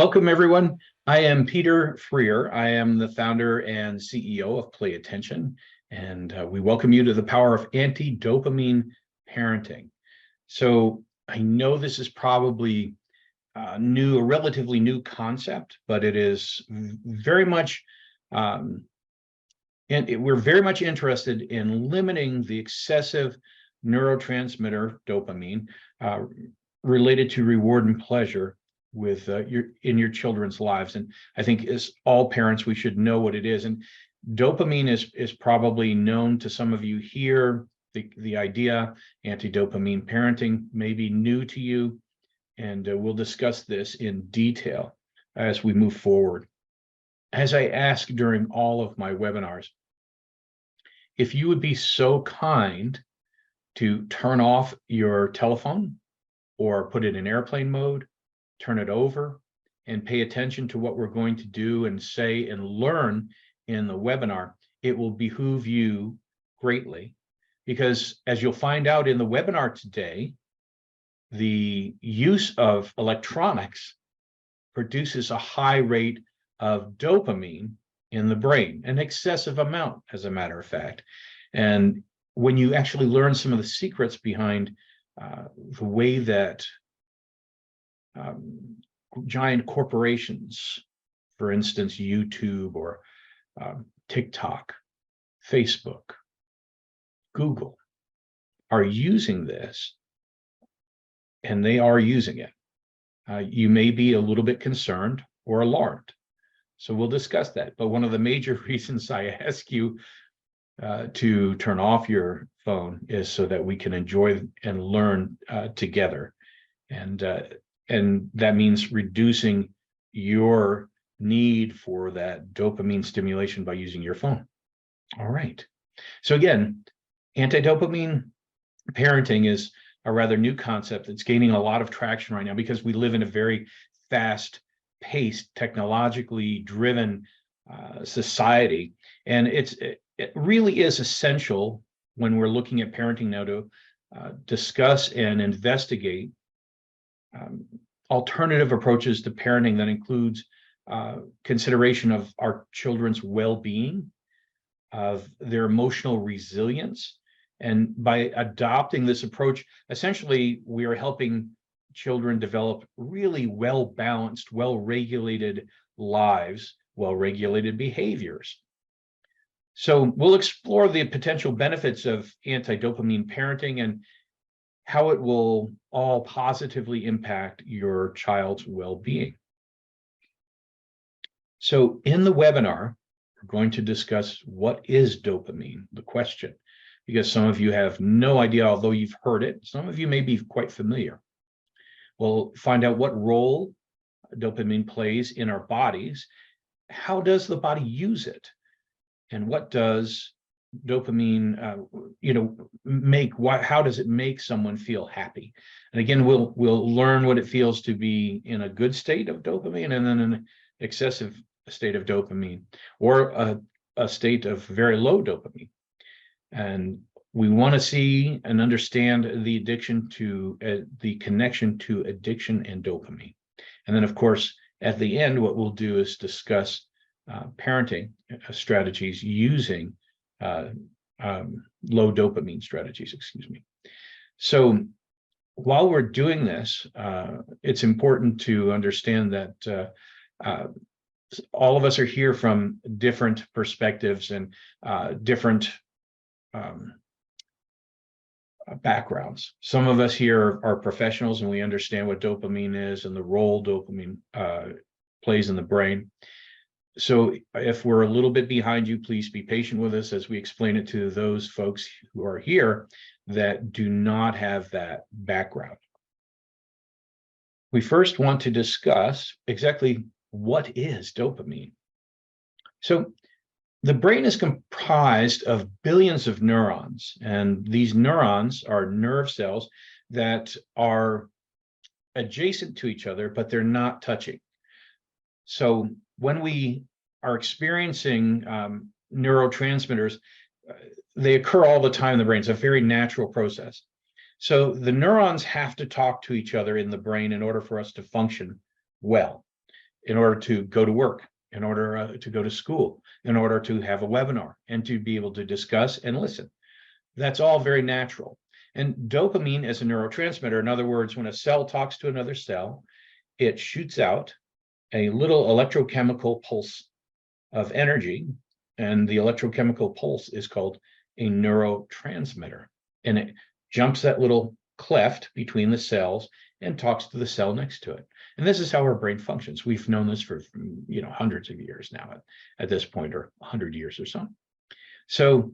Welcome, everyone. I am Peter Freer. I am the founder and CEO of Play Attention, and we welcome you to the power of anti-dopamine parenting. So I know this is probably a relatively new concept, but it is very much, we're very much interested in limiting the excessive neurotransmitter dopamine related to reward and pleasure with in your children's lives. And I think as all parents, we should know what it is. And dopamine is probably known to some of you here. The idea, anti-dopamine parenting, may be new to you, and we'll discuss this in detail as we move forward. As I ask during all of my webinars, if you would be so kind to turn off your telephone or put it in airplane mode, turn it over, and pay attention to what we're going to do and say and learn in the webinar, it will behoove you greatly. Because as you'll find out in the webinar today, the use of electronics produces a high rate of dopamine in the brain, an excessive amount, as a matter of fact. And when you actually learn some of the secrets behind the way that giant corporations, for instance, YouTube or TikTok, Facebook, Google, are using this, and they are using it, you may be a little bit concerned or alarmed. So we'll discuss that. But one of the major reasons I ask you to turn off your phone is so that we can enjoy and learn together. And that means reducing your need for that dopamine stimulation by using your phone. All right. So again, anti-dopamine parenting is a rather new concept that's gaining a lot of traction right now because we live in a very fast-paced, technologically driven society. And it really is essential when we're looking at parenting now to discuss and investigate alternative approaches to parenting that includes consideration of our children's well-being, of their emotional resilience. And by adopting this approach, essentially, we are helping children develop really well-balanced, well-regulated lives, well-regulated behaviors. So we'll explore the potential benefits of anti-dopamine parenting and how it will all positively impact your child's well-being. So in the webinar, we're going to discuss what is dopamine, the question, because some of you have no idea, although you've heard it. Some of you may be quite familiar. We'll find out what role dopamine plays in our bodies. How does the body use it? And what does dopamine how does it make someone feel happy? And again, we'll learn what it feels to be in a good state of dopamine and then an excessive state of dopamine, or a state of very low dopamine. And we want to see and understand the addiction to the connection to addiction and dopamine. And then, of course, at the end, what we'll do is discuss parenting strategies using low dopamine strategies, So while we're doing this, it's important to understand that all of us are here from different perspectives and different backgrounds. Some of us here are professionals and we understand what dopamine is and the role dopamine plays in the brain. So if we're a little bit behind you, please be patient with us as we explain it to those folks who are here that do not have that background. We first want to discuss exactly what is dopamine. So the brain is comprised of billions of neurons, and these neurons are nerve cells that are adjacent to each other, but they're not touching. So when we are experiencing neurotransmitters, they occur all the time in the brain. It's a very natural process. So the neurons have to talk to each other in the brain in order for us to function well. in order to go to work, in order to go to school, in order to have a webinar, and to be able to discuss and listen. That's all very natural. And dopamine is a neurotransmitter. In other words, when a cell talks to another cell, it shoots out a little electrochemical pulse of energy, and the electrochemical pulse is called a neurotransmitter. And it jumps that little cleft between the cells and talks to the cell next to it. And this is how our brain functions. We've known this for hundreds of years now at this point, or 100 years or so. So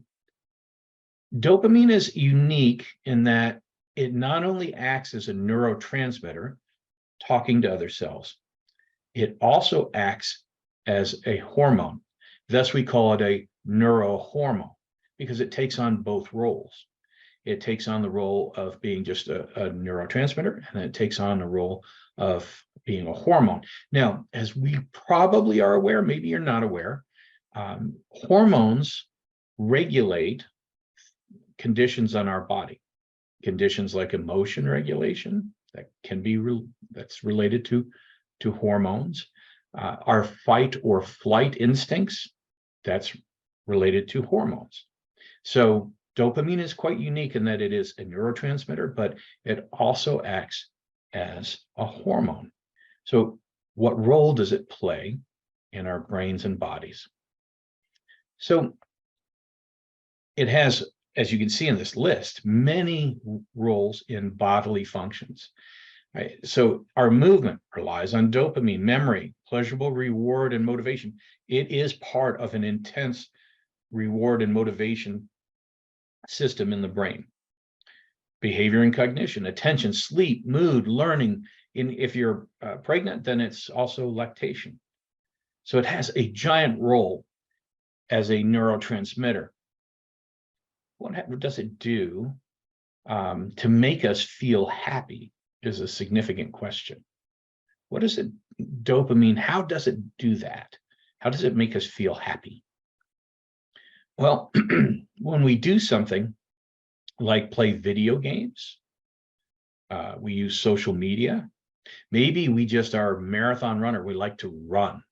dopamine is unique in that it not only acts as a neurotransmitter talking to other cells, it also acts as a hormone. Thus, we call it a neurohormone because it takes on both roles. It takes on the role of being just a neurotransmitter, and it takes on the role of being a hormone. Now, as we probably are aware, maybe you're not aware, hormones regulate conditions on our body. Conditions like emotion regulation, that can be that's related to hormones. Our fight or flight instincts, that's related to hormones. So dopamine is quite unique in that it is a neurotransmitter, but it also acts as a hormone. So what role does it play in our brains and bodies? So it has, as you can see in this list, many roles in bodily functions. Right? So our movement relies on dopamine, memory, pleasurable reward, and motivation. It is part of an intense reward and motivation system in the brain. Behavior and cognition, attention, sleep, mood, learning. If you're pregnant, then it's also lactation. So it has a giant role as a neurotransmitter. What does it do to make us feel happy is a significant question. What is it, dopamine, how does it do that? How does it make us feel happy? Well, when we do something like play video games, we use social media, maybe we just are a marathon runner, we like to run,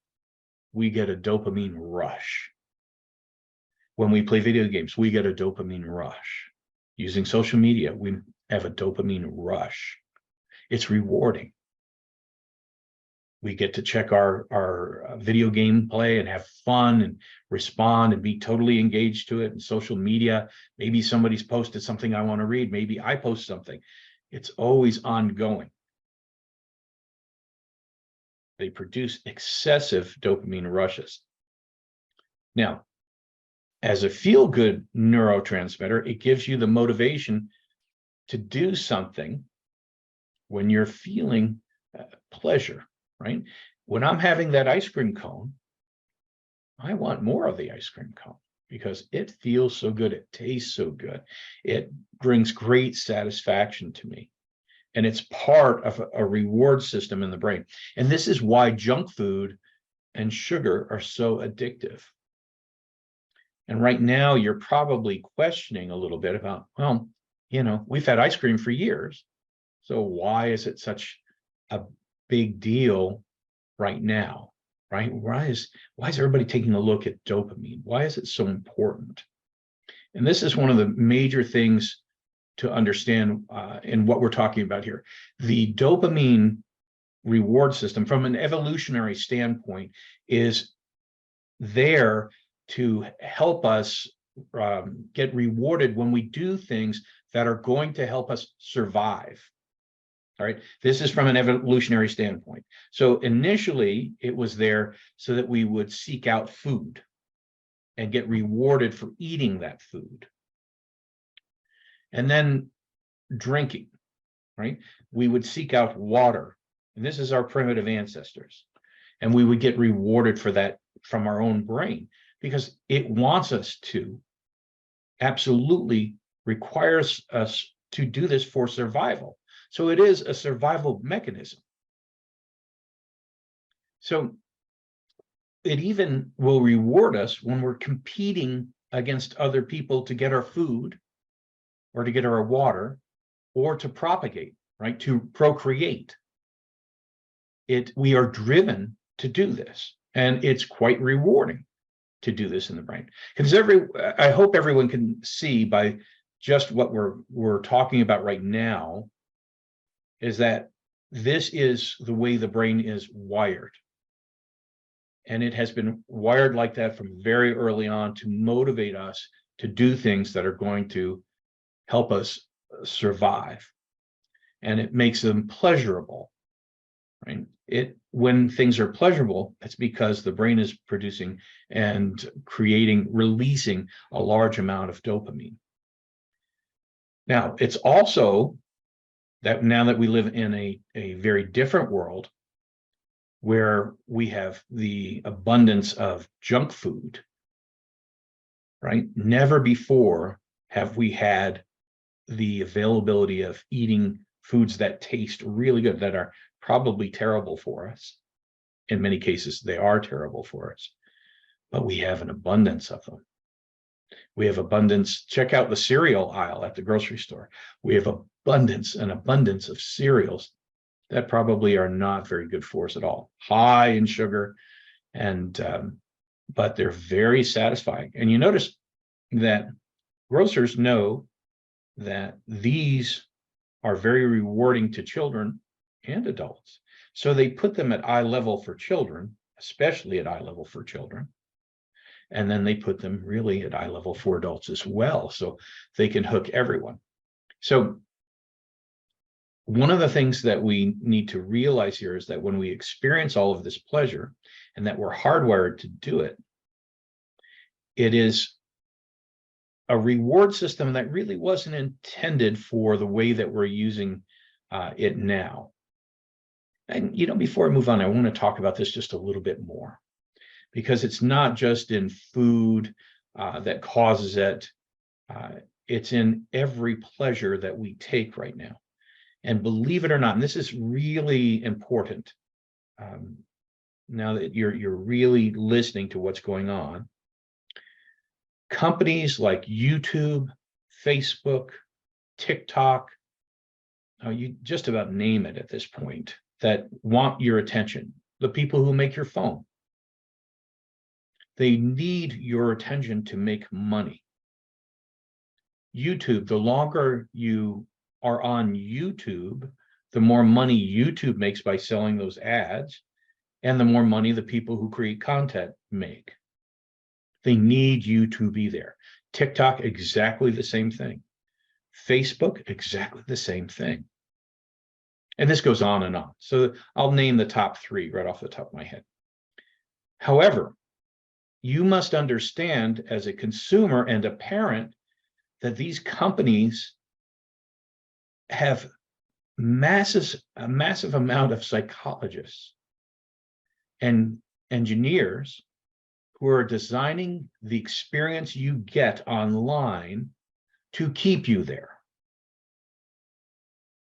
we get a dopamine rush. When we play video games, we get a dopamine rush. Using social media, we have a dopamine rush. It's rewarding. We get to check our video game play and have fun and respond and be totally engaged to it. And social media, maybe somebody's posted something I want to read. Maybe I post something. It's always ongoing. They produce excessive dopamine rushes. Now, as a feel-good neurotransmitter, it gives you the motivation to do something when you're feeling pleasure, right? When I'm having that ice cream cone, I want more of the ice cream cone because it feels so good. It tastes so good. It brings great satisfaction to me. And it's part of a reward system in the brain. And this is why junk food and sugar are so addictive. And right now, you're probably questioning a little bit about, well, we've had ice cream for years. So why is it such a big deal right now, right? Why is everybody taking a look at dopamine? Why is it so important? And this is one of the major things to understand in what we're talking about here. The dopamine reward system, from an evolutionary standpoint, is there to help us get rewarded when we do things that are going to help us survive. All right, this is from an evolutionary standpoint. So initially, it was there so that we would seek out food and get rewarded for eating that food. And then drinking, right? We would seek out water. And this is our primitive ancestors. And we would get rewarded for that from our own brain because it wants us to, absolutely requires us to do this for survival. So it is a survival mechanism. So it even will reward us when we're competing against other people to get our food or to get our water or to propagate, right? To procreate. We are driven to do this. And it's quite rewarding to do this in the brain. Because I hope everyone can see by just what we're talking about right now is that this is the way the brain is wired. And it has been wired like that from very early on to motivate us to do things that are going to help us survive. And it makes them pleasurable, right? When things are pleasurable, it's because the brain is producing and releasing a large amount of dopamine. Now, it's also that now that we live in a very different world where we have the abundance of junk food, right? Never before have we had the availability of eating foods that taste really good, that are probably terrible for us. In many cases, they are terrible for us, but we have an abundance of them. We have abundance. Check out the cereal aisle at the grocery store. We have an abundance of cereals that probably are not very good for us at all, high in sugar, and but they're very satisfying. And you notice that grocers know that these are very rewarding to children and adults. So they put them at eye level for children, especially at eye level for children. And then they put them really at eye level for adults as well, so they can hook everyone. So one of the things that we need to realize here is that when we experience all of this pleasure and that we're hardwired to do it, it is a reward system that really wasn't intended for the way that we're using it now. And, before I move on, I want to talk about this just a little bit more, because it's not just in food that causes it. It's in every pleasure that we take right now. And believe it or not, and this is really important, now that you're really listening to what's going on, companies like YouTube, Facebook, TikTok, you just about name it at this point, that want your attention, the people who make your phone, they need your attention to make money. YouTube, the longer you are on YouTube, the more money YouTube makes by selling those ads, and the more money the people who create content make. They need you to be there. TikTok, exactly the same thing. Facebook, exactly the same thing. And this goes on and on. So I'll name the top three right off the top of my head. However, you must understand as a consumer and a parent that these companies have a massive amount of psychologists and engineers who are designing the experience you get online to keep you there.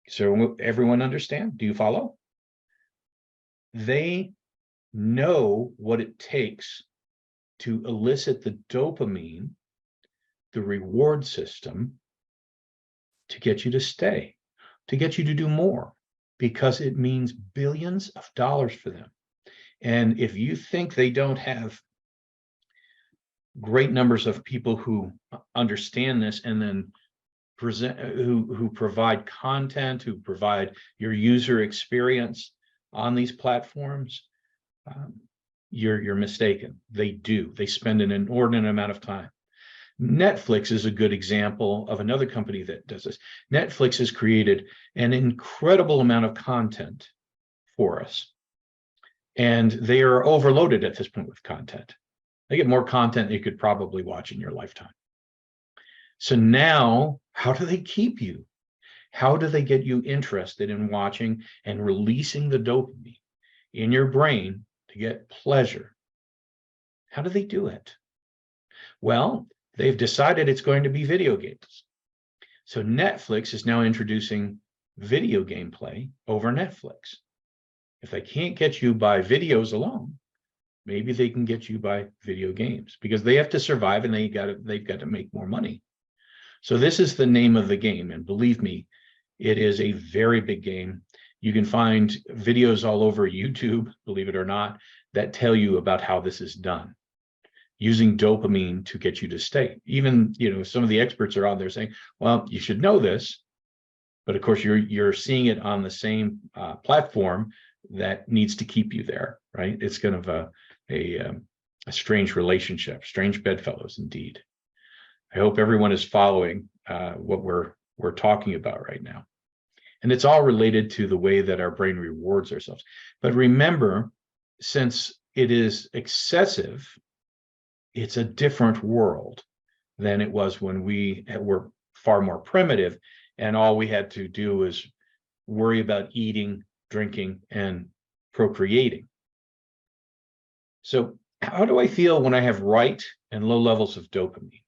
So everyone understand? Do you follow? They know what it takes to elicit the dopamine, the reward system, to get you to stay, to get you to do more, because it means billions of dollars for them. And if you think they don't have great numbers of people who understand this and then present, who provide content, who provide your user experience on these platforms, you're mistaken. They do. They spend an inordinate amount of time. Netflix is a good example of another company that does this. Netflix has created an incredible amount of content for us, and they are overloaded at this point with content. They get more content than you could probably watch in your lifetime. So now, how do they keep you? How do they get you interested in watching and releasing the dopamine in your brain to get pleasure? How do they do it? Well, they've decided it's going to be video games. So Netflix is now introducing video gameplay over Netflix. If they can't get you by videos alone, maybe they can get you by video games, because they have to survive and they've got to make more money. So this is the name of the game, and believe me, it is a very big game. You can find videos all over YouTube, believe it or not, that tell you about how this is done, using dopamine to get you to state. Even, some of the experts are out there saying, well, you should know this, but of course you're seeing it on the same platform that needs to keep you there, right? It's kind of a strange relationship, strange bedfellows indeed. I hope everyone is following what we're talking about right now. And it's all related to the way that our brain rewards ourselves. But remember, since it is excessive, it's a different world than it was when we were far more primitive, and all we had to do was worry about eating, drinking, and procreating. So how do I feel when I have right and low levels of dopamine?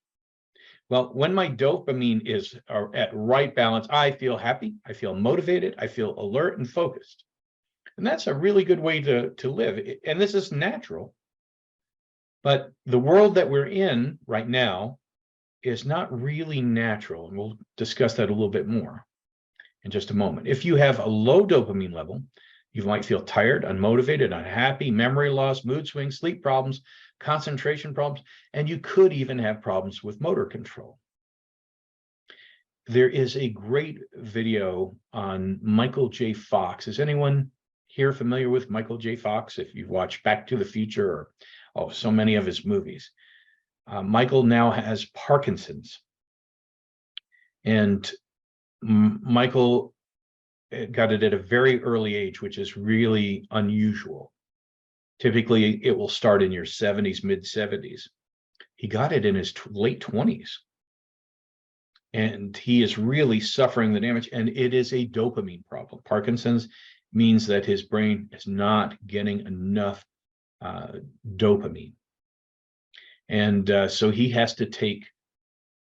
Well, when my dopamine is at right balance, I feel happy, I feel motivated, I feel alert and focused. And that's a really good way to live. And this is natural. But the world that we're in right now is not really natural. And we'll discuss that a little bit more in just a moment. If you have a low dopamine level, you might feel tired, unmotivated, unhappy, memory loss, mood swings, sleep problems, concentration problems, and you could even have problems with motor control. There is a great video on Michael J. Fox. Is anyone here familiar with Michael J. Fox? If you've watched Back to the Future or so many of his movies. Michael now has Parkinson's. And Michael got it at a very early age, which is really unusual. Typically, it will start in your 70s, mid-70s. He got it in his late 20s. And he is really suffering the damage. And it is a dopamine problem. Parkinson's means that his brain is not getting enough dopamine. And so he has to take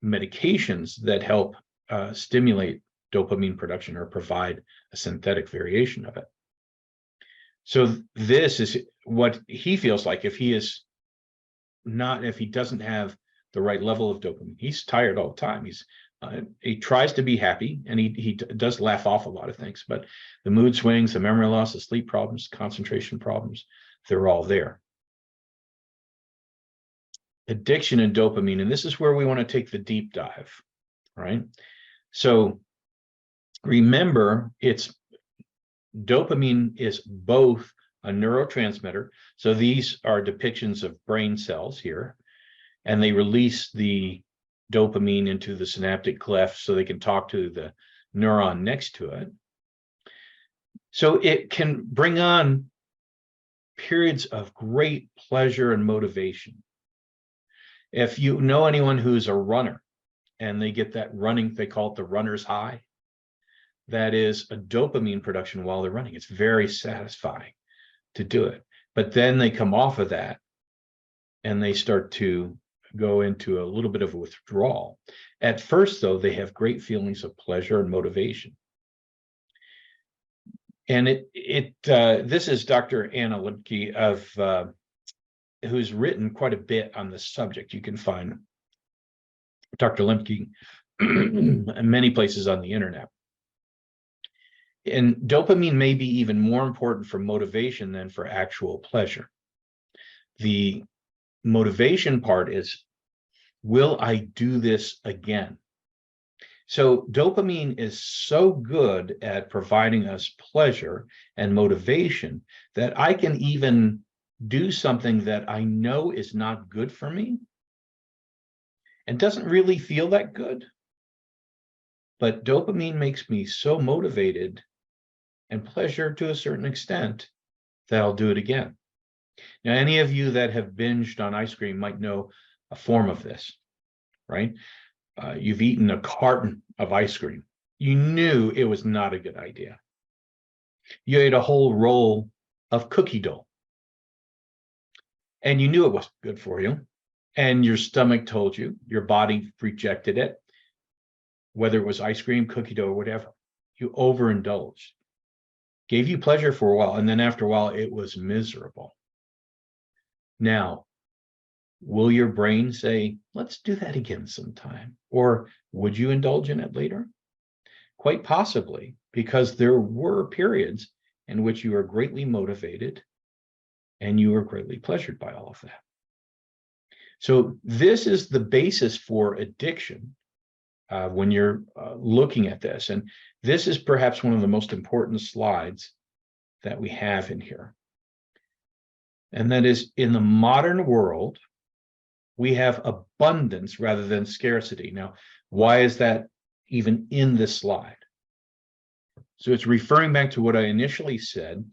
medications that help stimulate dopamine production or provide a synthetic variation of it. So this is what he feels like if he doesn't have the right level of dopamine. He's tired all the time. He tries to be happy, and he does laugh off a lot of things, but the mood swings, the memory loss, the sleep problems, concentration problems, they're all there. Addiction and dopamine, and this is where we want to take the deep dive, right? So remember, dopamine is both a neurotransmitter. So these are depictions of brain cells here, and they release the dopamine into the synaptic cleft so they can talk to the neuron next to it. So it can bring on periods of great pleasure and motivation. If you know anyone who's a runner and they get that running, they call it the runner's high. That is a dopamine production while they're running. It's very satisfying to do it. But then they come off of that and they start to go into a little bit of a withdrawal. At first, though, they have great feelings of pleasure and motivation. And this is Dr. Anna Lipke who's written quite a bit on this subject. You can find Dr. Lipke in many places on the internet. And dopamine may be even more important for motivation than for actual pleasure. The motivation part is, will I do this again? So dopamine is so good at providing us pleasure and motivation that I can even do something that I know is not good for me and doesn't really feel that good. But dopamine makes me so motivated and pleasure to a certain extent that I'll do it again. Now, any of you that have binged on ice cream might know a form of this, right? You've eaten a carton of ice cream. You knew it was not a good idea. You ate a whole roll of cookie dough, and you knew it wasn't good for you, and your stomach told you, your body rejected it, whether it was ice cream, cookie dough, or whatever. You overindulged. Gave you pleasure for a while, and then after a while, it was miserable. Now, will your brain say, let's do that again sometime? Or would you indulge in it later? Quite possibly because there were periods in which you were greatly motivated and you were greatly pleasured by all of that. So this is the basis for addiction when you're looking at this. And this is perhaps one of the most important slides that we have in here. And that is, in the modern world, we have abundance rather than scarcity. Now, why is that even in this slide? So it's referring back to what I initially said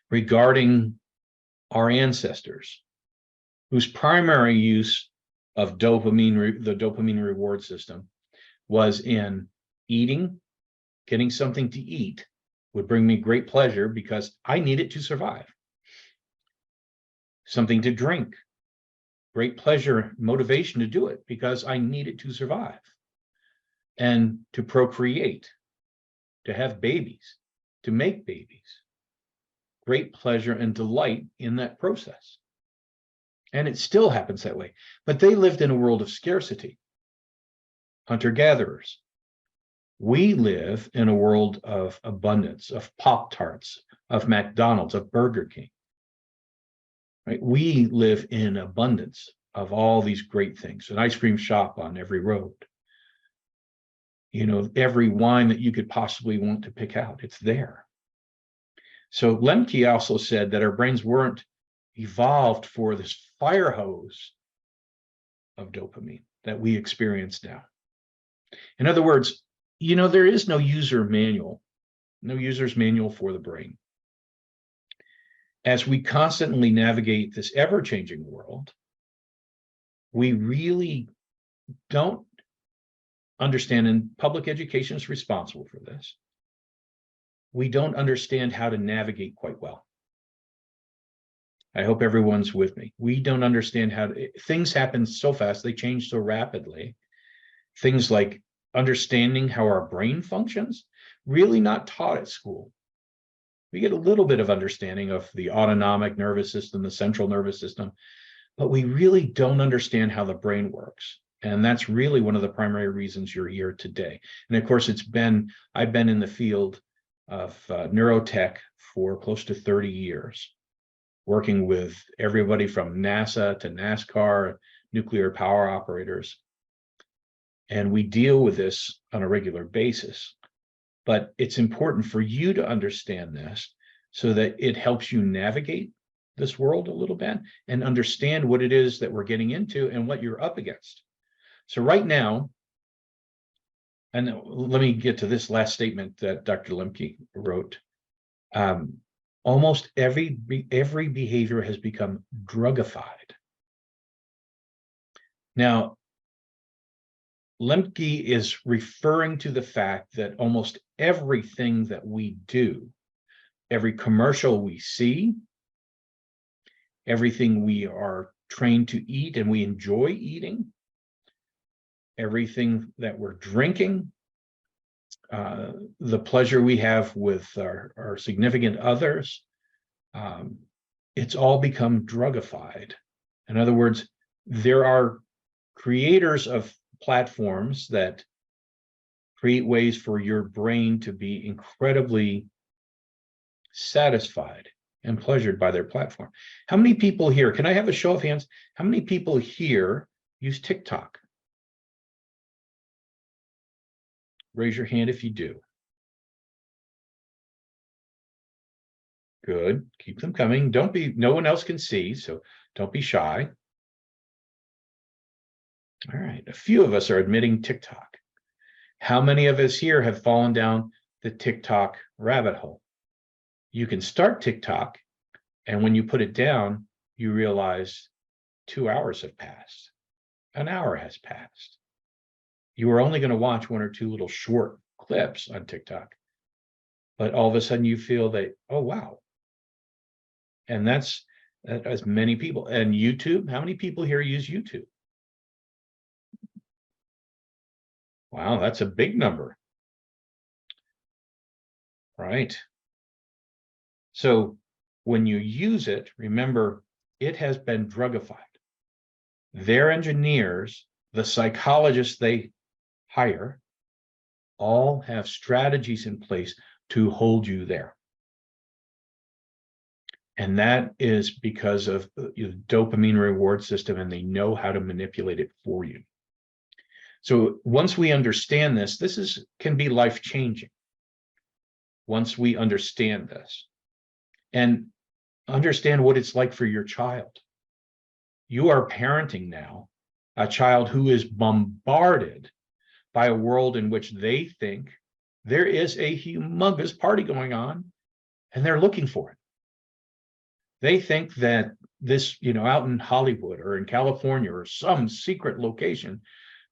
regarding our ancestors, whose primary use of dopamine, the dopamine reward system, was in eating. Getting something to eat would bring me great pleasure because I need it to survive. Something to drink, great pleasure, motivation to do it because I need it to survive. And to procreate, to have babies, to make babies, great pleasure and delight in that process. And it still happens that way. But they lived in a world of scarcity, hunter-gatherers. We live in a world of abundance, of Pop-Tarts, of McDonald's, of Burger King. Right? We live in abundance of all these great things. An ice cream shop on every road. You know, every wine that you could possibly want to pick out, it's there. So Lemke also said that our brains weren't evolved for this fire hose of dopamine that we experience now. In other words, you know, there is no user manual, no user's manual for the brain. As we constantly navigate this ever-changing world, we really don't understand, and public education is responsible for this, we don't understand how to navigate quite well. I hope everyone's with me. We don't understand how to, things happen so fast, they change so rapidly. Things like understanding how our brain functions, really not taught at school. We get a little bit of understanding of the autonomic nervous system, the central nervous system, but we really don't understand how the brain works. And that's really one of the primary reasons you're here today. And of course, I've been in the field of neurotech for close to 30 years, working with everybody from NASA to NASCAR, nuclear power operators. And we deal with this on a regular basis. But it's important for you to understand this so that it helps you navigate this world a little bit and understand what it is that we're getting into and what you're up against. So right now, and let me get to this last statement that Dr. Lemke wrote. Almost every behavior has become drugified. Now, Lemke is referring to the fact that almost everything that we do, every commercial we see, everything we are trained to eat and we enjoy eating, everything that we're drinking, the pleasure we have with our significant others, it's all become drugified. In other words, there are creators of platforms that create ways for your brain to be incredibly satisfied and pleasured by their platform. How many people here, can I have a show of hands? How many people here use TikTok? Raise your hand if you do. Good, keep them coming. No one else can see, so don't be shy. All right, a few of us are admitting TikTok. How many of us here have fallen down the TikTok rabbit hole? You can start TikTok, and when you put it down, you realize 2 hours have passed. An hour has passed. You were only going to watch 1 or 2 little short clips on TikTok, but all of a sudden you feel that, oh, wow. And that's as many people. And YouTube, how many people here use YouTube? Wow, that's a big number. Right. So when you use it, remember, it has been drugified. Their engineers, the psychologists they hire, all have strategies in place to hold you there. And that is because of the dopamine reward system, and they know how to manipulate it for you. So once we understand this, can be life-changing. Once we understand this and understand what it's like for your child. You are parenting now a child who is bombarded by a world in which they think there is a humongous party going on and they're looking for it. They think that this, out in Hollywood or in California or some secret location,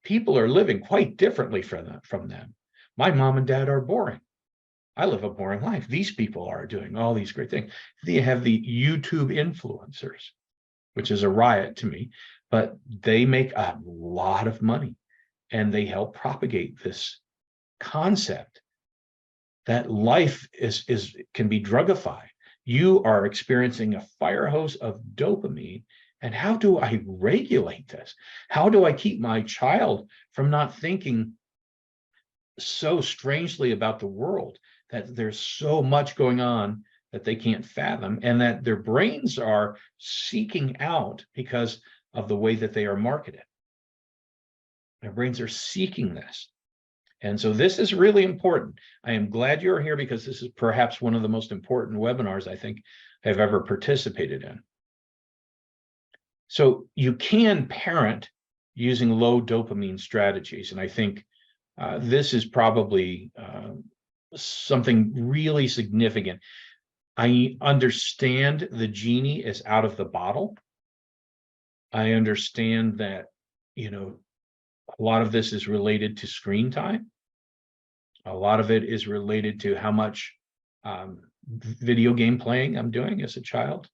people are living quite differently from them. My mom and dad are boring. I live a boring life. These people are doing all these great things. They have the YouTube influencers, which is a riot to me, but they make a lot of money and they help propagate this concept that life can be drugified. You are experiencing a fire hose of dopamine. And how do I regulate this? How do I keep my child from not thinking so strangely about the world, that there's so much going on that they can't fathom, and that their brains are seeking out because of the way that they are marketed? Their brains are seeking this. And so this is really important. I am glad you're here because this is perhaps one of the most important webinars I think I've ever participated in. So you can parent using low dopamine strategies. And I think this is probably something really significant. I understand the genie is out of the bottle. I understand that, a lot of this is related to screen time. A lot of it is related to how much video game playing I'm doing as a child.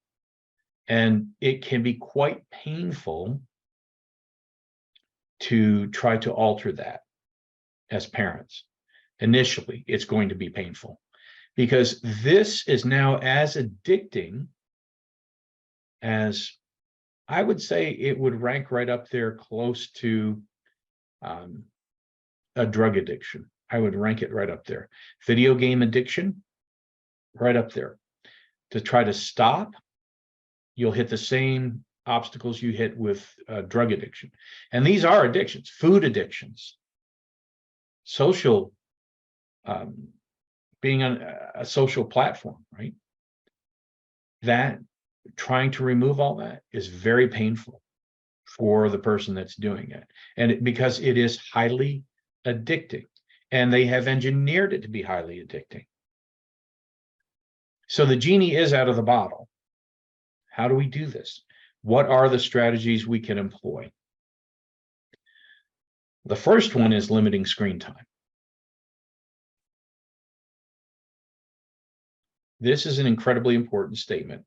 And it can be quite painful to try to alter that as parents. Initially, it's going to be painful because this is now as addicting as, I would say it would rank right up there close to a drug addiction. I would rank it right up there. Video game addiction, right up there. To try to stop, you'll hit the same obstacles you hit with drug addiction. And these are addictions: food addictions, social, being on a social platform, right? That trying to remove all that is very painful for the person that's doing it. And because it is highly addicting, and they have engineered it to be highly addicting. So the genie is out of the bottle. How do we do this? What are the strategies we can employ? The first one is limiting screen time. This is an incredibly important statement.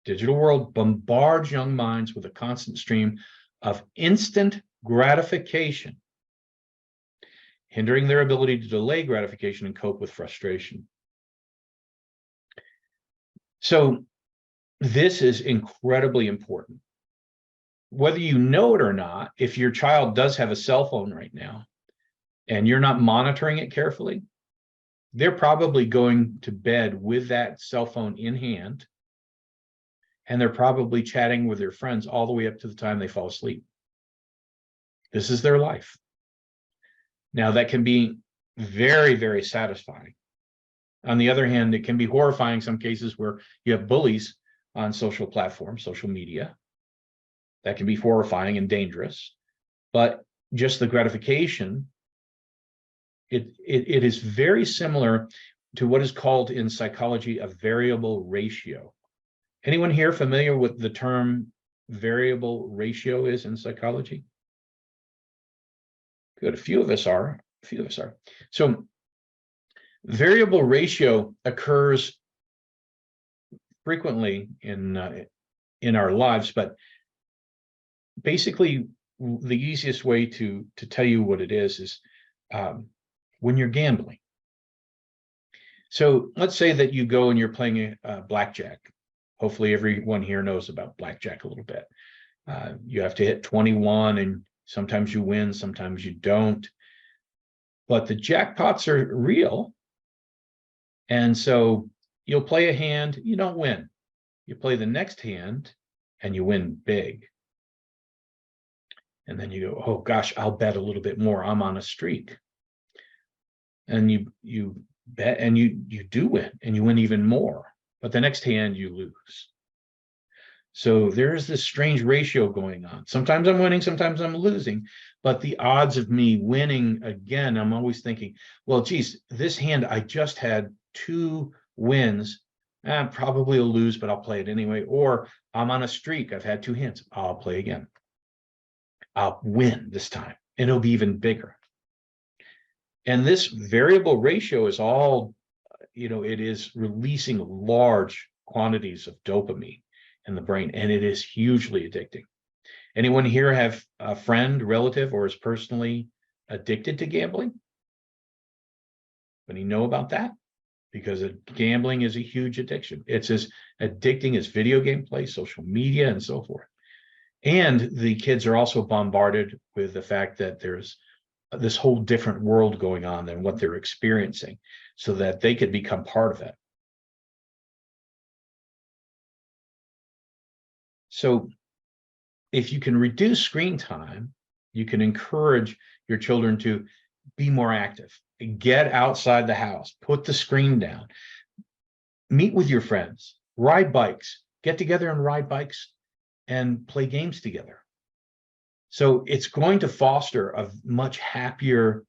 Digital world bombards young minds with a constant stream of instant gratification, hindering their ability to delay gratification and cope with frustration. So this is incredibly important. Whether you know it or not, if your child does have a cell phone right now and you're not monitoring it carefully, they're probably going to bed with that cell phone in hand, and they're probably chatting with their friends all the way up to the time they fall asleep. This is their life. Now, that can be very, very satisfying. On the other hand, it can be horrifying in some cases where you have bullies on social platforms, social media. That can be horrifying and dangerous. But just the gratification, it is very similar to what is called in psychology a variable ratio. Anyone here familiar with the term variable ratio is in psychology? Good. A few of us are. So variable ratio occurs frequently in our lives, but basically the easiest way to tell you what it is when you're gambling. So let's say that you go and you're playing blackjack. Hopefully everyone here knows about blackjack a little bit. You have to hit 21, and sometimes you win, sometimes you don't. but the jackpots are real. And so you'll play a hand, you don't win. You play the next hand and you win big. And then you go, oh gosh, I'll bet a little bit more. I'm on a streak. And you bet and you do win, and you win even more. But the next hand you lose. So there's this strange ratio going on. Sometimes I'm winning, sometimes I'm losing. But the odds of me winning again, I'm always thinking, well, geez, this hand I just had 2 wins. Probably will lose, but I'll play it anyway. Or I'm on a streak. I've had 2 hands. I'll play again. I'll win this time, and it'll be even bigger. And this variable ratio is all, it is releasing large quantities of dopamine in the brain, and it is hugely addicting. Anyone here have a friend, relative, or is personally addicted to gambling? Anybody know about that? Because gambling is a huge addiction. It's as addicting as video game play, social media, and so forth. And the kids are also bombarded with the fact that there's this whole different world going on than what they're experiencing, so that they could become part of it. So if you can reduce screen time, you can encourage your children to be more active, get outside the house, put the screen down, meet with your friends, ride bikes, get together and ride bikes and play games together. So it's going to foster a much happier,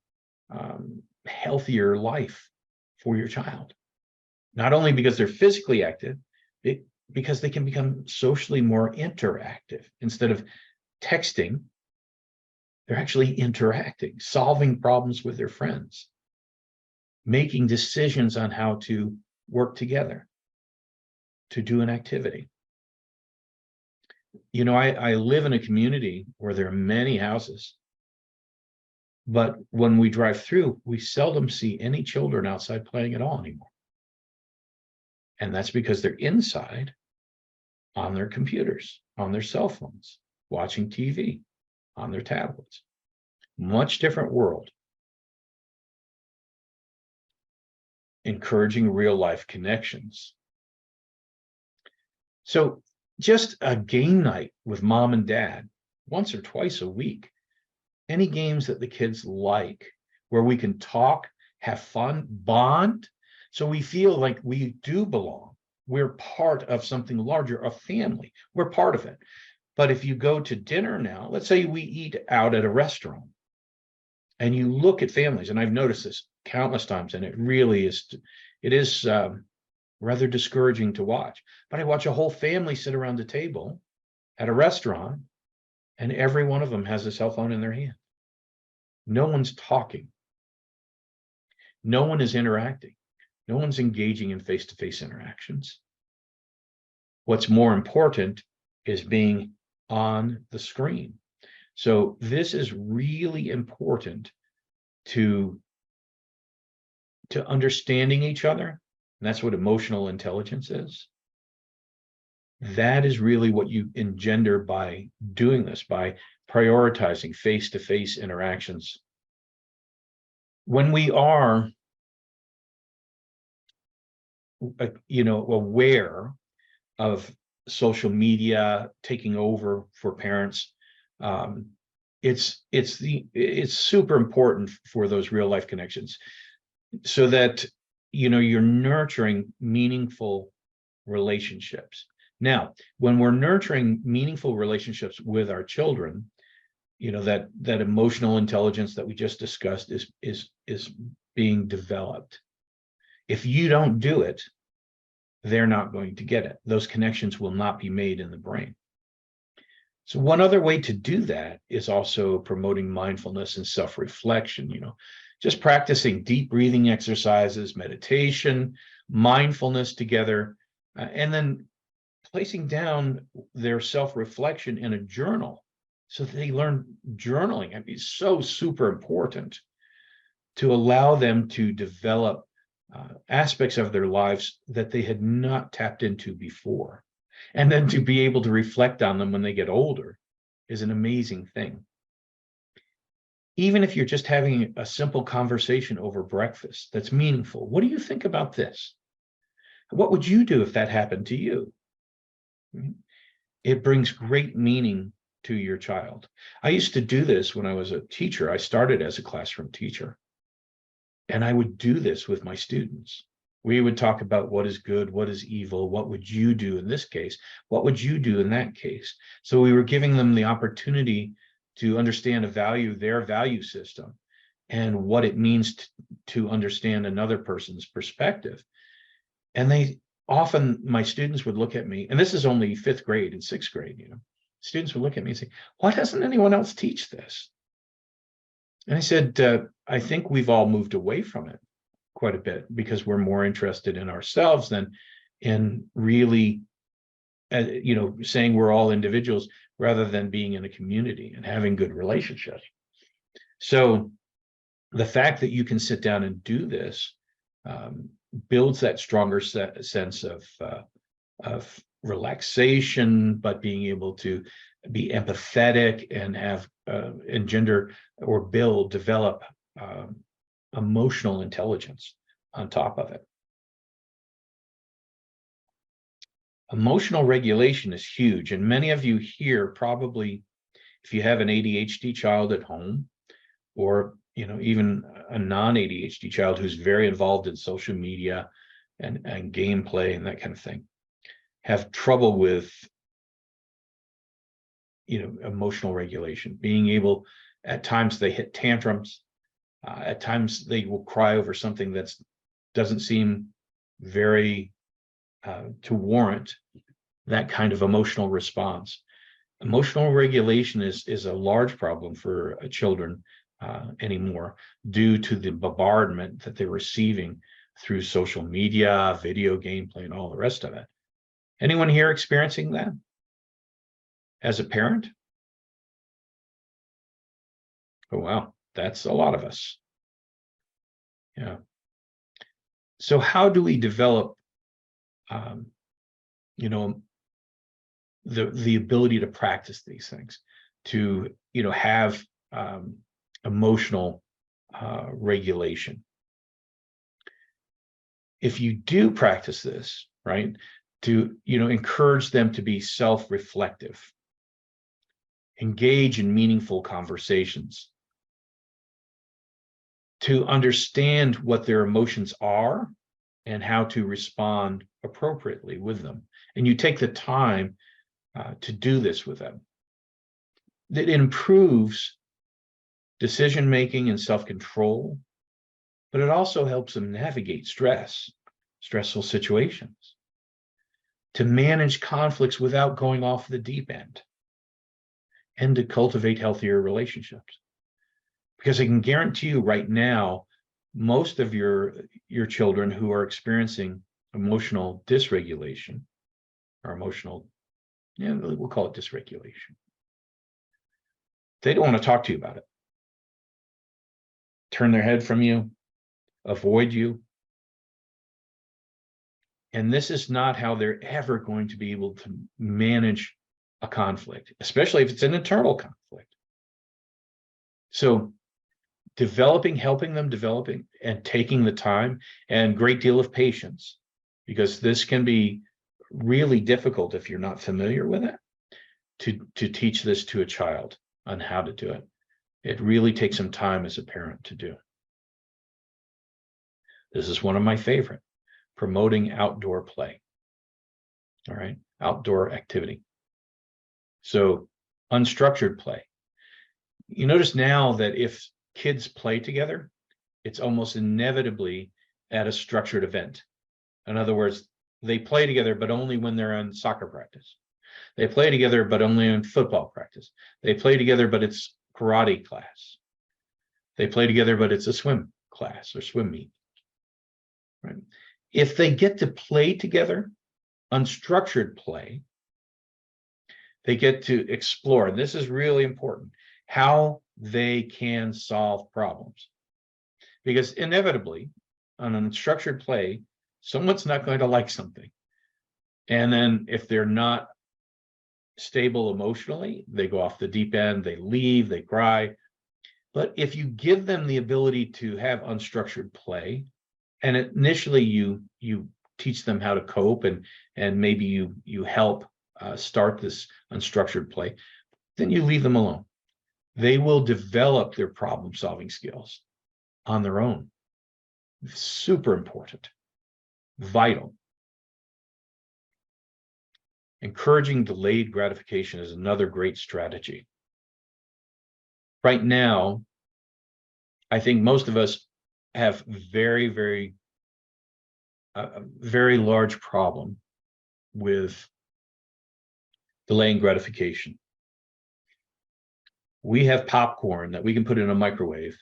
healthier life for your child. Not only because they're physically active, because they can become socially more interactive. Instead of texting, they're actually interacting, solving problems with their friends, making decisions on how to work together to do an activity. I live in a community where there are many houses, but when we drive through, we seldom see any children outside playing at all anymore. And that's because they're inside on their computers, on their cell phones, watching TV, on their tablets. Much different world. Encouraging real life connections. So just a game night with mom and dad once or twice a week. Any games that the kids like, where we can talk, have fun, bond, so we feel like we do belong. We're part of something larger, a family. We're part of it. But if you go to dinner now, let's say we eat out at a restaurant, and you look at families, and I've noticed this countless times, and it really is, rather discouraging to watch. But I watch a whole family sit around the table at a restaurant, and every one of them has a cell phone in their hand. No one's talking. No one is interacting. No one's engaging in face-to-face interactions. What's more important is being on the screen. So this is really important to understanding each other. And that's what emotional intelligence is. That is really what you engender by doing this, by prioritizing face-to-face interactions. When we are, aware of social media taking over for parents, it's super important for those real life connections, so that you're nurturing meaningful relationships. Now, when we're nurturing meaningful relationships with our children, that emotional intelligence that we just discussed is being developed. If you don't do it, they're not going to get it. Those connections will not be made in the brain. So one other way to do that is also promoting mindfulness and self-reflection, just practicing deep breathing exercises, meditation, mindfulness together, and then placing down their self-reflection in a journal so that they learn journaling. I mean, it's so super important to allow them to develop aspects of their lives that they had not tapped into before. And then to be able to reflect on them when they get older is an amazing thing. Even if you're just having a simple conversation over breakfast that's meaningful, what do you think about this? What would you do if that happened to you? It brings great meaning to your child. I used to do this when I was a teacher. I started as a classroom teacher, and I would do this with my students. We would talk about what is good, what is evil, what would you do in this case? What would you do in that case? So we were giving them the opportunity to understand their value system and what it means to understand another person's perspective. And my students would look at me, and this is only 5th grade and 6th grade, students would look at me and say, why doesn't anyone else teach this? And I said, I think we've all moved away from it quite a bit because we're more interested in ourselves than in really, saying we're all individuals rather than being in a community and having good relationships. So the fact that you can sit down and do this builds that stronger sense of relaxation, but being able to be empathetic and have engender or develop emotional intelligence on top of it. Emotional regulation is huge, and many of you here probably, if you have an ADHD child at home, or even a non-ADHD child who's very involved in social media and gameplay and that kind of thing, have trouble with emotional regulation, being able, at times they hit tantrums, at times they will cry over something that doesn't seem very to warrant that kind of emotional response. Emotional regulation is a large problem for children anymore, due to the bombardment that they're receiving through social media, video gameplay, and all the rest of it. Anyone here experiencing that as a parent? Oh, wow, that's a lot of us. Yeah. So how do we develop, the ability to practice these things, to have emotional regulation? If you do practice this, right, to encourage them to be self-reflective, engage in meaningful conversations, to understand what their emotions are and how to respond appropriately with them. And you take the time to do this with them. It improves decision-making and self-control, but it also helps them navigate stressful situations, to manage conflicts without going off the deep end, and to cultivate healthier relationships. Because I can guarantee you right now, most of your children who are experiencing emotional dysregulation, or emotional, we'll call it dysregulation, they don't want to talk to you about it. Turn their head from you, avoid you. And this is not how they're ever going to be able to manage a conflict, especially if it's an internal conflict. So helping them developing and taking the time and great deal of patience, because this can be really difficult if you're not familiar with it, to teach this to a child on how to do it. It really takes some time as a parent to do. This is one of my favorite, promoting outdoor play. All right, outdoor activity. So unstructured play. You notice now that if kids play together, it's almost inevitably at a structured event. In other words, they play together, but only when they're on soccer practice. They play together, but only in football practice. They play together, but it's karate class. They play together, but it's a swim class or swim meet. Right? If they get to play together, unstructured play, they get to explore, and this is really important, how they can solve problems. Because inevitably, on unstructured play, someone's not going to like something. And then if they're not stable emotionally, they go off the deep end, they leave, they cry. But if you give them the ability to have unstructured play, and initially you teach them how to cope, and maybe you help start this unstructured play, then you leave them alone. They will develop their problem-solving skills on their own. Super important, vital. Encouraging delayed gratification is another great strategy. Right now, I think most of us have very, very, very large problem with delaying gratification. We have popcorn that we can put in a microwave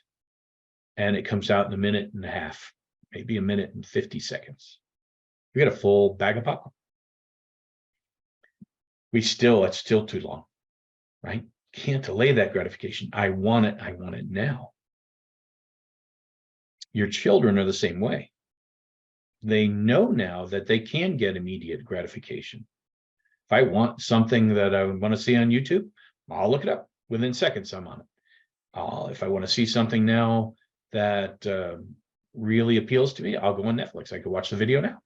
and it comes out in a minute and a half, maybe a minute and 50 seconds. We get a full bag of popcorn. It's still too long, right? Can't delay that gratification. I want it now. Your children are the same way. They know now that they can get immediate gratification. If I want something that I want to see on YouTube, I'll look it up. Within seconds, I'm on it. If I want to see something now that really appeals to me, I'll go on Netflix. I can watch the video now.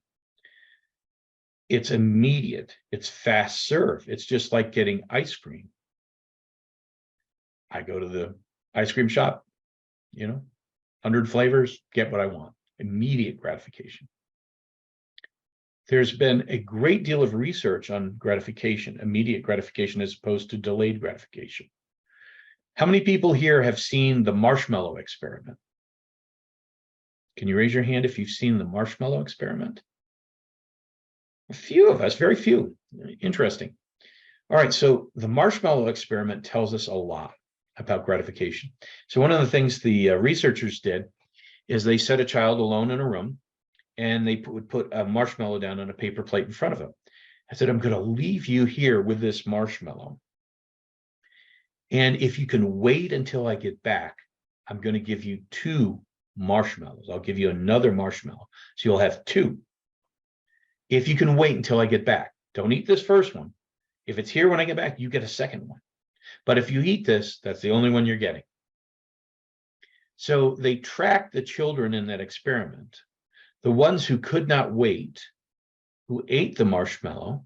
It's immediate. It's fast serve. It's just like getting ice cream. I go to the ice cream shop, 100 flavors, get what I want. Immediate gratification. There's been a great deal of research on gratification, immediate gratification as opposed to delayed gratification. How many people here have seen the marshmallow experiment? Can you raise your hand if you've seen the marshmallow experiment? A few of us, very few. Interesting. All right, so the marshmallow experiment tells us a lot about gratification. So one of the things the researchers did is they set a child alone in a room, and they would put a marshmallow down on a paper plate in front of him. I said, I'm going to leave you here with this marshmallow. And if you can wait until I get back, I'm going to give you 2 marshmallows. I'll give you another marshmallow. So you'll have 2. If you can wait until I get back, don't eat this first one. If it's here when I get back, you get a second one. But if you eat this, that's the only one you're getting. So they tracked the children in that experiment. The ones who could not wait, who ate the marshmallow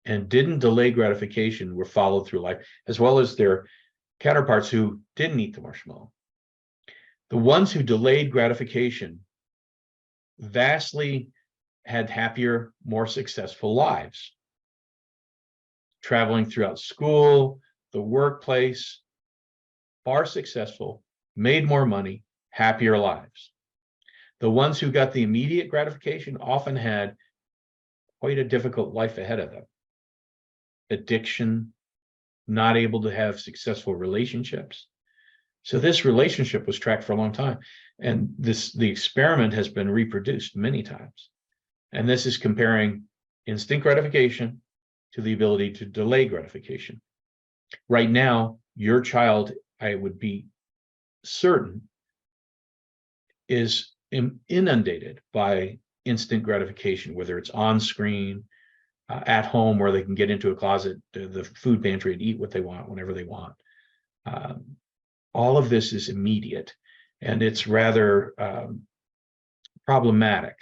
and didn't delay gratification, were followed through life, as well as their counterparts who didn't eat the marshmallow. The ones who delayed gratification vastly had happier, more successful lives, traveling throughout school, the workplace, far successful, made more money, happier lives. The ones who got the immediate gratification often had quite a difficult life ahead of them. Addiction, not able to have successful relationships. So this relationship was tracked for a long time. And the experiment has been reproduced many times. And this is comparing instant gratification to the ability to delay gratification. Right now, your child, I would be certain, is inundated by instant gratification, whether it's on screen, at home, where they can get into a closet, the food pantry, and eat what they want whenever they want. All of this is immediate, and it's rather problematic,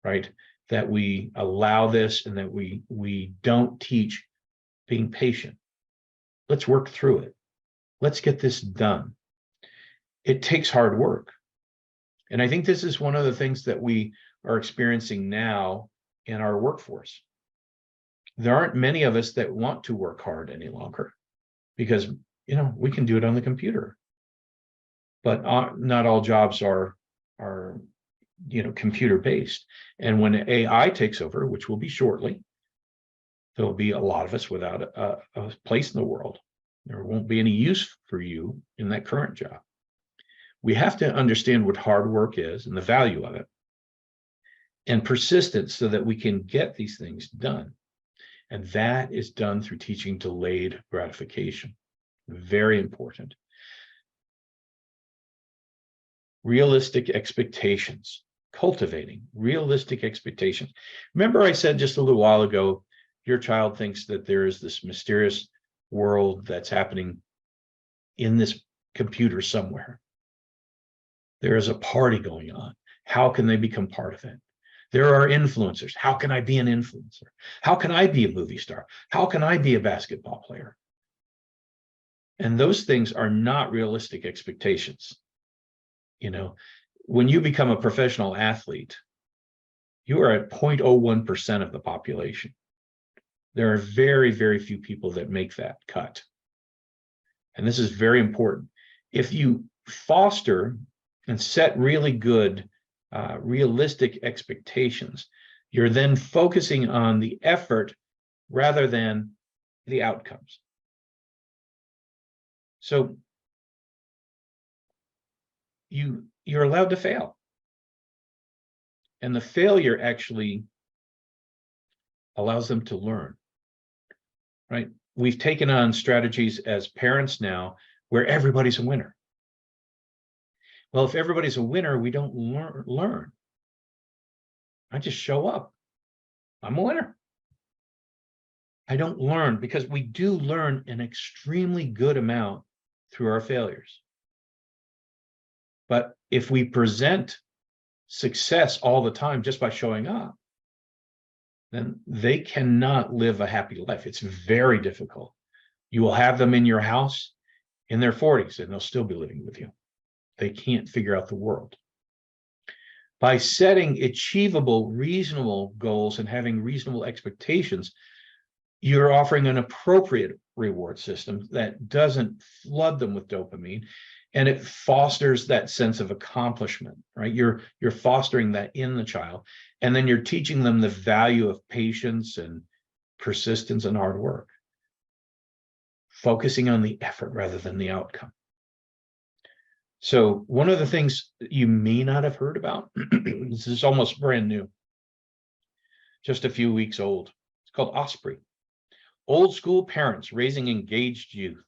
right? That we allow this and that we don't teach being patient. Let's work through it. Let's get this done. It takes hard work. And I think this is one of the things that we are experiencing now in our workforce. There aren't many of us that want to work hard any longer because, we can do it on the computer. But not all jobs are computer based. And when AI takes over, which will be shortly, there'll be a lot of us without a place in the world. There won't be any use for you in that current job. We have to understand what hard work is and the value of it, and persistence, so that we can get these things done. And that is done through teaching delayed gratification. Very important. Realistic expectations. Cultivating realistic expectations. Remember, I said just a little while ago, your child thinks that there is this mysterious world that's happening in this computer somewhere. There is a party going on. How can they become part of it? There are influencers. How can I be an influencer? How can I be a movie star? How can I be a basketball player? And those things are not realistic expectations. You know, when you become a professional athlete, you are at 0.01% of the population. There are very, very few people that make that cut. And this is very important. If you foster and set really good, realistic expectations, you're then focusing on the effort rather than the outcomes. So you're allowed to fail. And the failure actually allows them to learn, right? We've taken on strategies as parents now where everybody's a winner. Well, if everybody's a winner, we don't learn. I just show up. I'm a winner. I don't learn, because we do learn an extremely good amount through our failures. But if we present success all the time just by showing up, then they cannot live a happy life. It's very difficult. You will have them in your house in their 40s and they'll still be living with you. They can't figure out the world. By setting achievable, reasonable goals and having reasonable expectations, you're offering an appropriate reward system that doesn't flood them with dopamine, and it fosters that sense of accomplishment, right? You're fostering that in the child, and then you're teaching them the value of patience and persistence and hard work, focusing on the effort rather than the outcome. So one of the things that you may not have heard about, this is almost brand new, just a few weeks old. It's called Osprey. Old school parents raising engaged youth.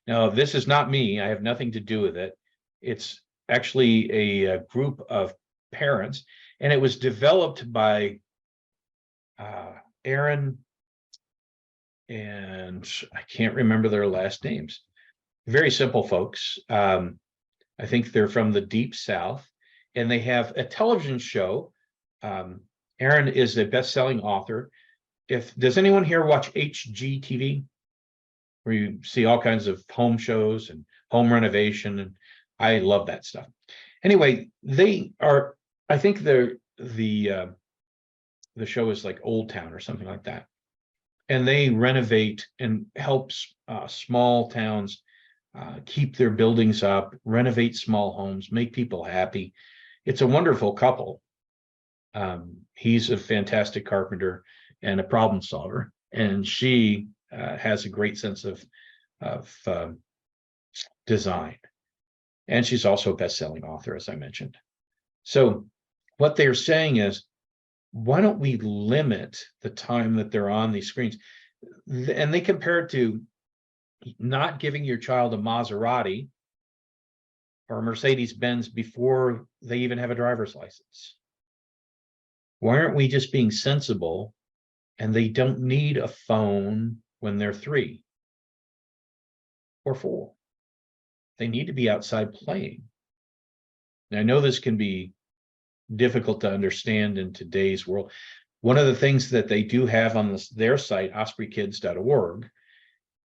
Now, this is not me. I have nothing to do with it. It's actually a group of parents, and it was developed by Aaron, and I can't remember their last names. Very simple folks. I think they're from the Deep South, and they have a television show. Aaron is a best-selling author. Does anyone here watch HGTV, where you see all kinds of home shows and home renovation? And I love that stuff. Anyway, they are, I think the show is like Old Town or something like that. And they renovate and help small towns keep their buildings up, renovate small homes, make people happy. It's a wonderful couple. He's a fantastic carpenter and a problem solver, and she has a great sense of design. And she's also a best-selling author, as I mentioned. So what they're saying is, why don't we limit the time that they're on these screens? And they compare it to not giving your child a Maserati or a Mercedes-Benz before they even have a driver's license. Why aren't we just being sensible, and they don't need a phone when they're 3 or 4? They need to be outside playing. Now, I know this can be difficult to understand in today's world. One of the things that they do have on their site, ospreykidsorg,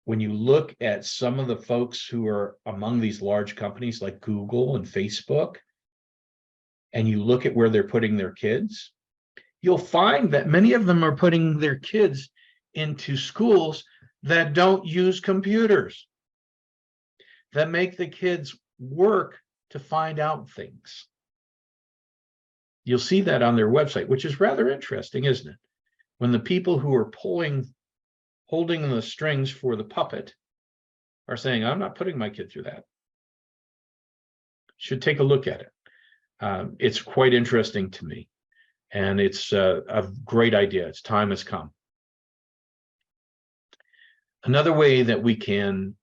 when you look at some of the folks who are among these large companies like Google and Facebook, and you look at where they're putting their kids, you'll find that many of them are putting their kids into schools that don't use computers, that make the kids work to find out things. You'll see that on their website, which is rather interesting, isn't it? When the people who are holding the strings for the puppet are saying, I'm not putting my kid through that. Should take a look at it. It's quite interesting to me. And it's a great idea. Its time has come. Another way that we can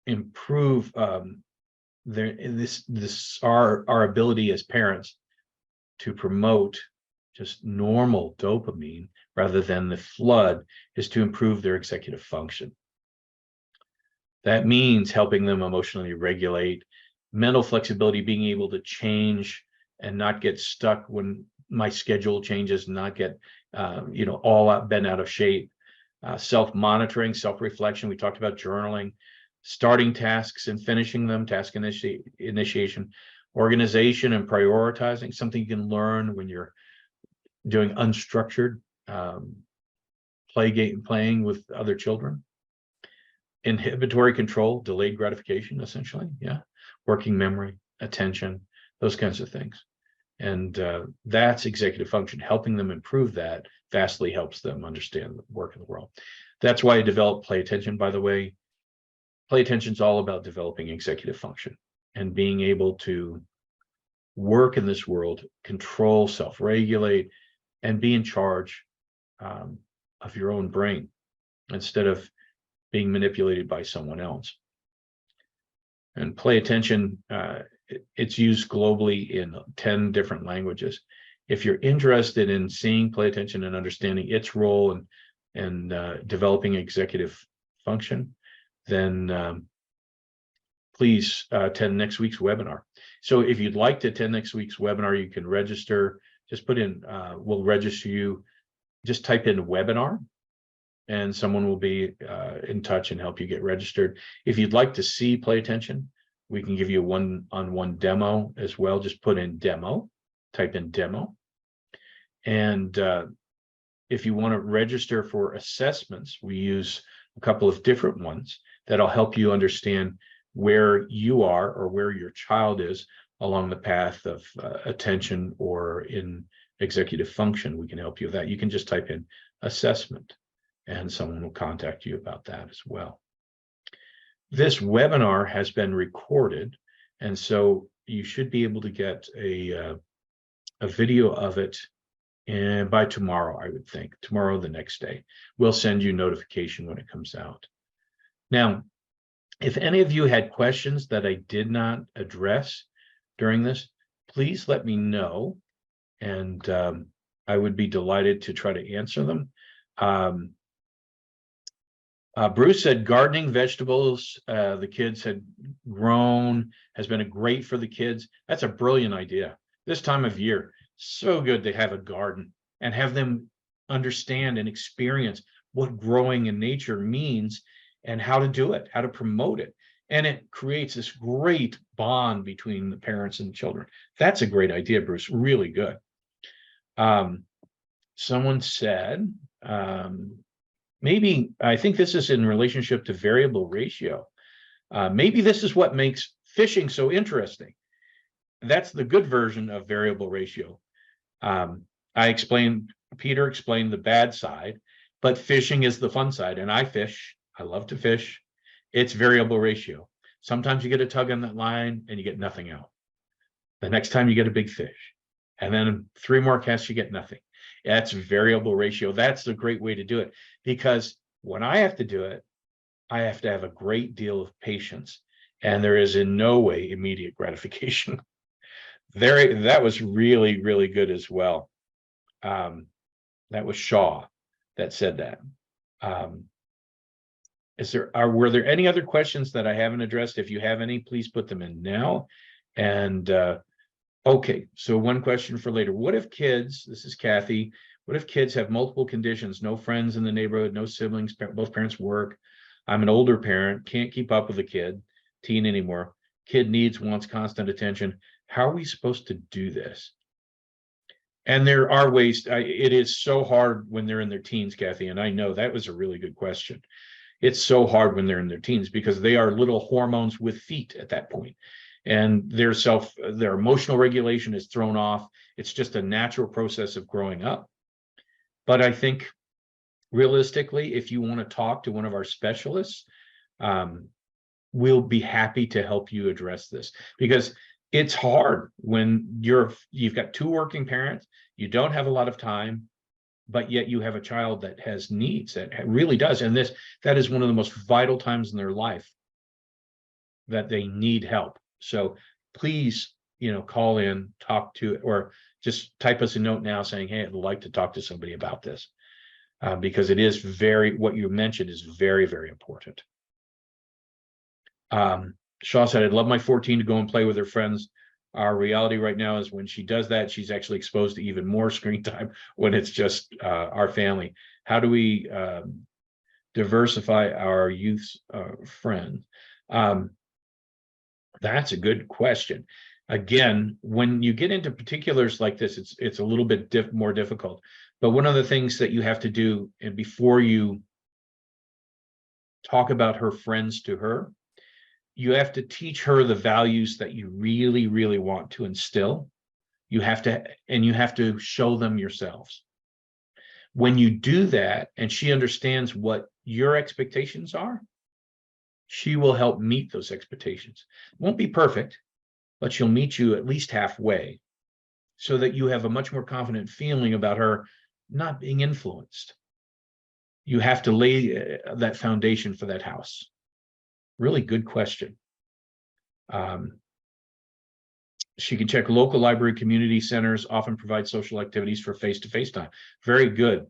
improve our ability as parents to promote just normal dopamine rather than the flood is to improve their executive function. That means helping them emotionally regulate, mental flexibility, being able to change and not get stuck when my schedule changes, not get all out, bent out of shape. Self-monitoring, self-reflection. We talked about journaling, starting tasks and finishing them, task initiation, organization and prioritizing, something you can learn when you're doing unstructured playing with other children. Inhibitory control, delayed gratification, essentially. Yeah. Working memory, attention, those kinds of things. And that's executive function. Helping them improve that vastly helps them understand the work in the world. That's why I developed Play Attention, by the way. Play Attention is all about developing executive function and being able to work in this world, control, self-regulate, and be in charge of your own brain instead of being manipulated by someone else. And Play Attention, it's used globally in 10 different languages. If you're interested in seeing Play Attention and understanding its role and developing executive function, then please attend next week's webinar. So if you'd like to attend next week's webinar, you can register. Just put in, we'll register you. Just type in webinar, and someone will be in touch and help you get registered. If you'd like to see Play Attention, we can give you a one-on-one demo as well. Just put in demo, type in demo. And if you want to register for assessments, we use a couple of different ones that'll help you understand where you are or where your child is along the path of attention or in executive function. We can help you with that. You can just type in assessment and someone will contact you about that as well. This webinar has been recorded, and so you should be able to get a video of it by tomorrow, I would think. Tomorrow, the next day. We'll send you notification when it comes out. Now, if any of you had questions that I did not address during this, please let me know, and I would be delighted to try to answer them. Bruce said gardening vegetables the kids had grown has been great for the kids. That's a brilliant idea. This time of year, so good to have a garden and have them understand and experience what growing in nature means and how to do it, how to promote it. And it creates this great bond between the parents and the children. That's a great idea, Bruce. Really good. Someone said, maybe, I think this is in relationship to variable ratio. Maybe this is what makes fishing so interesting. That's the good version of variable ratio. Peter explained the bad side, but fishing is the fun side. And I fish, I love to fish. It's variable ratio. Sometimes you get a tug on that line and you get nothing out. The next time you get a big fish. And then 3 more casts, you get nothing. That's variable ratio. That's a great way to do it, because when I have to do it, I have to have a great deal of patience, and there is in no way immediate gratification. That was really, really good as well. That was Shaw that said that. Were there any other questions that I haven't addressed? If you have any, please put them in now. And okay, so one question for later. What if kids, this is Kathy, what if kids have multiple conditions, no friends in the neighborhood, no siblings, both parents work? I'm an older parent, can't keep up with a kid, teen anymore. Kid wants constant attention. How are we supposed to do this? And there are ways. It is so hard when they're in their teens, Kathy, and I know that was a really good question. It's so hard when they're in their teens because they are little hormones with feet at that point. And their emotional regulation is thrown off. It's just a natural process of growing up. But I think realistically, if you want to talk to one of our specialists, we'll be happy to help you address this, because it's hard when you've got 2 working parents, you don't have a lot of time, but yet you have a child that has needs, that really does. And that is one of the most vital times in their life that they need help. So please, call in, talk to, or just type us a note now saying, hey, I'd like to talk to somebody about this, because it is what you mentioned is very, very important. Shaw said, I'd love my 14 to go and play with her friends. Our reality right now is when she does that, she's actually exposed to even more screen time when it's just our family. How do we diversify our youth's friends? That's a good question. Again, when you get into particulars like this, it's a little bit more difficult. But one of the things that you have to do, and before you talk about her friends to her, you have to teach her the values that you really, really want to instill. You have to show them yourselves. When you do that, and she understands what your expectations are, she will help meet those expectations. It won't be perfect, but she'll meet you at least halfway so that you have a much more confident feeling about her not being influenced. You have to lay that foundation for that house. Really good question. She can check local library community centers often provide social activities for face-to-face time. Very good.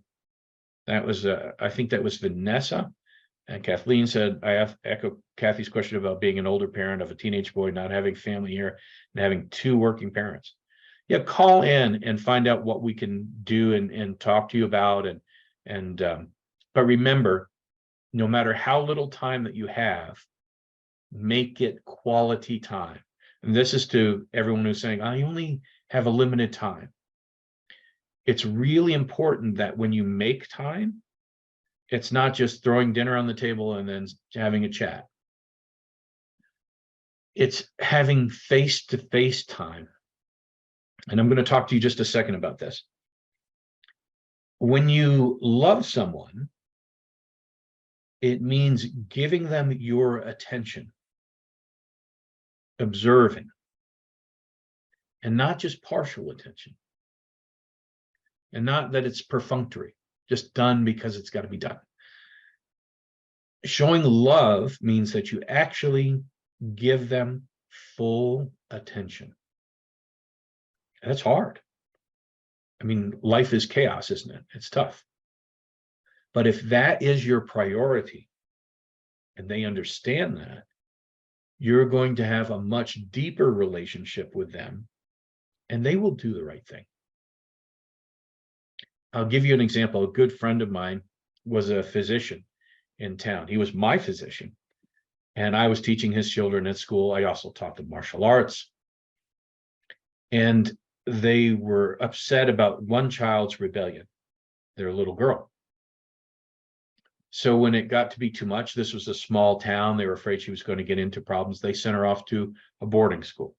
That was, I think that was Vanessa. And Kathleen said, I have echo Kathy's question about being an older parent of a teenage boy, not having family here and having 2 working parents. Yeah, call in and find out what we can do and talk to you about. But remember, no matter how little time that you have, make it quality time. And this is to everyone who's saying, I only have a limited time. It's really important that when you make time, it's not just throwing dinner on the table and then having a chat. It's having face-to-face time. And I'm going to talk to you just a second about this. When you love someone, it means giving them your attention, observing, and not just partial attention. And not that it's perfunctory, just done because it's got to be done. Showing love means that you actually give them full attention. That's hard. I mean, life is chaos, isn't it? It's tough. But if that is your priority and they understand that, you're going to have a much deeper relationship with them and they will do the right thing. I'll give you an example. A good friend of mine was a physician in town. He was my physician, and I was teaching his children at school. I also taught them martial arts. And they were upset about one child's rebellion, their little girl. So when it got to be too much, this was a small town, they were afraid she was going to get into problems. They sent her off to a boarding school.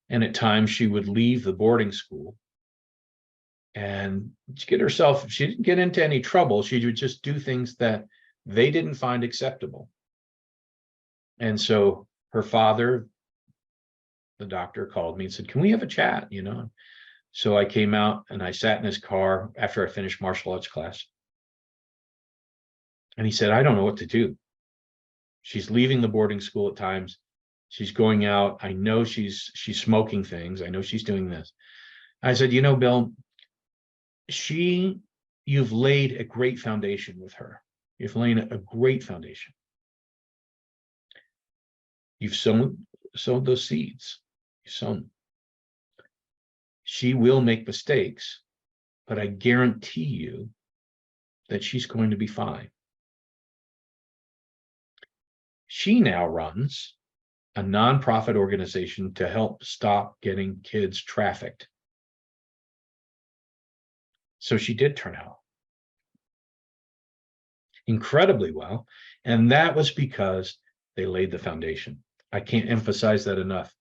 And at times she would leave the boarding school and get herself, she didn't get into any trouble. She would just do things that they didn't find acceptable. And so her father, the doctor, called me and said, can we have a chat? You know? So I came out and I sat in his car after I finished martial arts class. And he said, I don't know what to do. She's leaving the boarding school at times. She's going out. I know she's smoking things. I know she's doing this. I said, you know, Bill, you've laid a great foundation with her. You've laid a great foundation. You've sowed those seeds. You've sown them. She will make mistakes, but I guarantee you that she's going to be fine. She now runs a nonprofit organization to help stop getting kids trafficked. So she did turn out incredibly well. And that was because they laid the foundation. I can't emphasize that enough.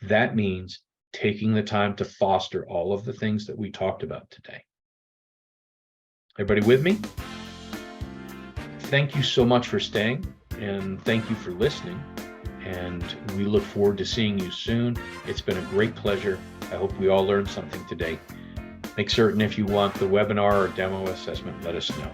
That means taking the time to foster all of the things that we talked about today. Everybody with me? Thank you so much for staying, and thank you for listening. And we look forward to seeing you soon. It's been a great pleasure. I hope we all learned something today. Make certain if you want the webinar or demo assessment, let us know.